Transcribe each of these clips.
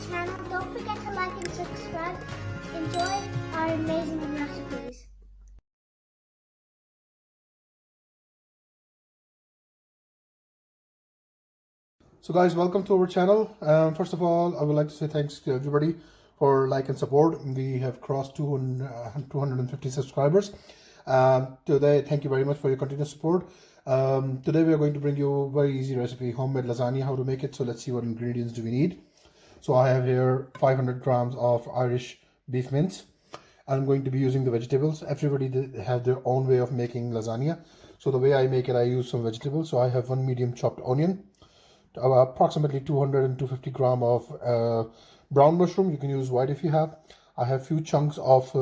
channel. Don't forget to like and subscribe. Enjoy our amazing recipes. So guys, welcome to our channel. First of all, I would like to say thanks to everybody for like and support. We have crossed 250 subscribers. Today, thank you very much for your continuous support. Today we are going to bring you a very easy recipe, homemade lasagna, how to make it. So let's see what ingredients do we need. So I have here 500 grams of Irish beef mince. I'm going to be using the vegetables. Everybody have their own way of making lasagna. So the way I make it, I use some vegetables. So I have one medium chopped onion, approximately 200 and 250 gram of brown mushroom. You can use white if you have. I have few chunks of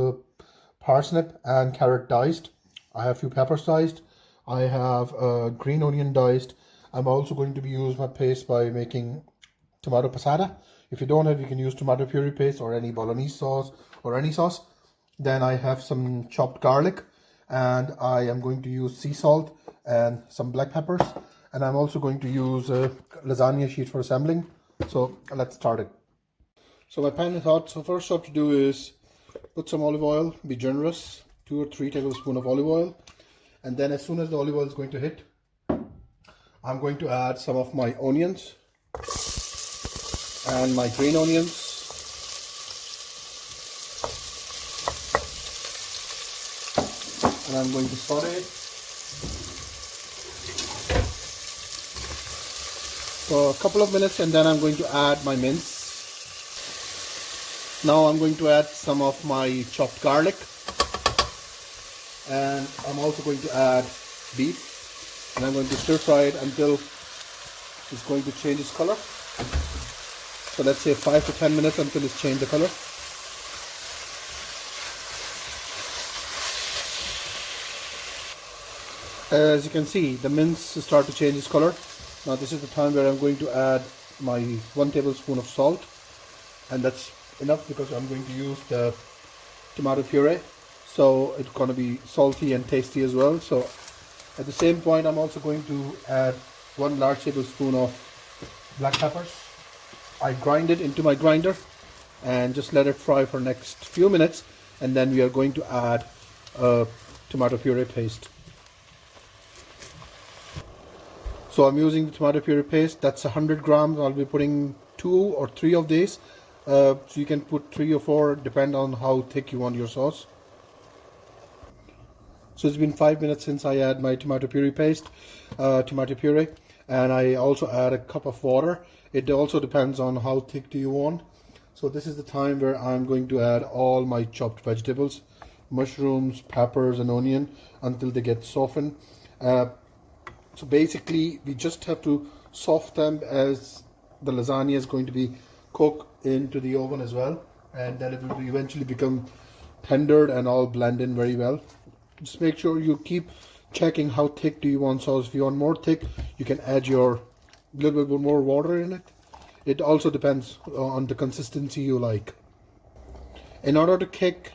parsnip and carrot diced. I have few peppers diced. I have green onion diced. I'm also going to be use my paste by making tomato passata. If you don't have, you can use tomato puree paste or any bolognese sauce or any sauce. Then I have some chopped garlic, and I am going to use sea salt and some black peppers. And I'm also going to use a lasagna sheet for assembling. So let's start it. So my pan is hot. So first what to do is put some olive oil, be generous, 2 or 3 tablespoons of olive oil. And then as soon as the olive oil is going to hit, I'm going to add some of my onions and my green onions. And I'm going to saute for a couple of minutes, and then I'm going to add my mince. Now I'm going to add some of my chopped garlic, and I'm also going to add beef, and I'm going to stir fry it until it's going to change its color. So let's say 5 to 10 minutes until it's changed the color. As you can see, the mince start to change its color. Now this is the time where I'm going to add my 1 tablespoon of salt, and that's enough because I'm going to use the tomato puree, so it's going to be salty and tasty as well. So at the same point, I'm also going to add 1 large tablespoon of black peppers. I grind it into my grinder and just let it fry for next few minutes, and then we are going to add tomato puree paste. So I'm using the tomato puree paste. That's 100 grams. I'll be putting 2 or 3 of these. So you can put 3 or 4, depend on how thick you want your sauce. So it's been 5 minutes since I add my tomato puree paste, tomato puree, and I also add a cup of water. It also depends on how thick do you want. So this is the time where I'm going to add all my chopped vegetables, mushrooms, peppers, and onion until they get softened. So basically, we just have to soften them as the lasagna is going to be cooked into the oven as well, and then it will eventually become tendered and all blend in very well. Just make sure you keep checking how thick do you want sauce. If you want more thick, you can add your little bit more water in it. It also depends on the consistency you like. In order to kick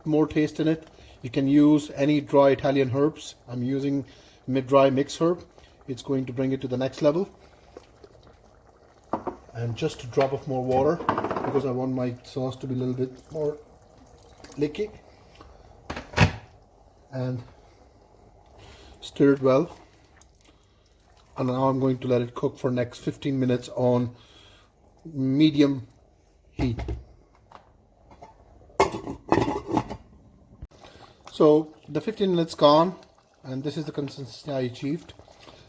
more taste in it, you can use any dry Italian herbs. I'm using mid-dry mixed herb. It's going to bring it to the next level. And just a drop of more water because I want my sauce to be a little bit more licky. And stir it well. And now I'm going to let it cook for next 15 minutes on medium heat. So the 15 minutes gone, and this is the consistency I achieved.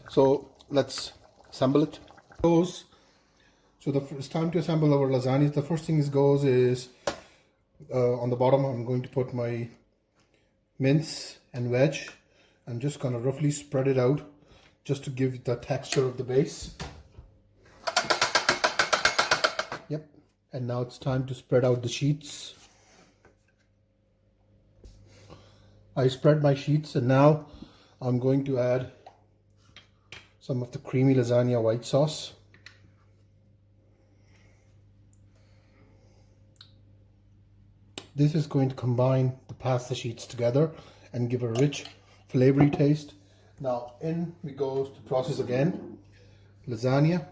So let's assemble it. So it's time to assemble our lasagna. The first thing is on the bottom I'm going to put my mince and veg. I'm just gonna roughly spread it out just to give the texture of the base. Yep. And now it's time to spread out the sheets. I spread my sheets, and now I'm going to add some of the creamy lasagna white sauce. This is going to combine the pasta sheets together and give a rich, flavory taste. Now in we go to the process again. Lasagna,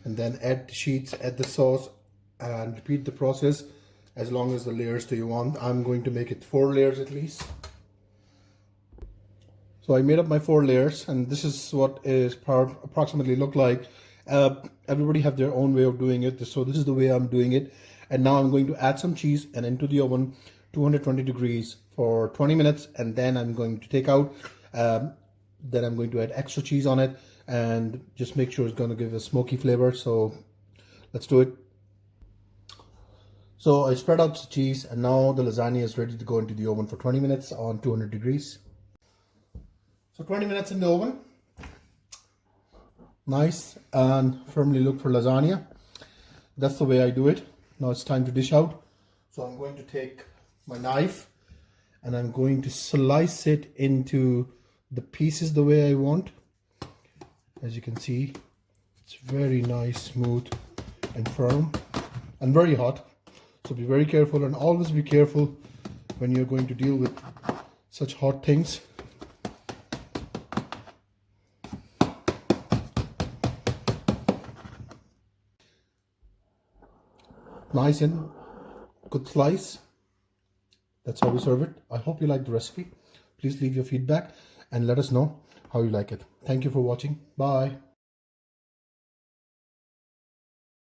and then add the sheets, add the sauce, and repeat the process as long as the layers do you want. I'm going to make it 4 layers at least. So I made up my 4 layers, and this is what is approximately look like. Everybody have their own way of doing it, so this is the way I'm doing it. And now I'm going to add some cheese and into the oven, 220 degrees for 20 minutes, and then I'm going to take out. Then I'm going to add extra cheese on it and just make sure it's going to give a smoky flavor. So let's do it. So I spread out the cheese, and now the lasagna is ready to go into the oven for 20 minutes on 200 degrees. So 20 minutes in the oven. Nice and firmly cooked for lasagna. That's the way I do it. Now it's time to dish out. So I'm going to take my knife and I'm going to slice it into the pieces the way I want. As you can see, it's very nice, smooth and firm and very hot. So be very careful, and always be careful when you're going to deal with such hot things. Nice and good slice. That's how we serve it. I hope you like the recipe. Please leave your feedback and let us know how you like it. Thank you for watching. Bye.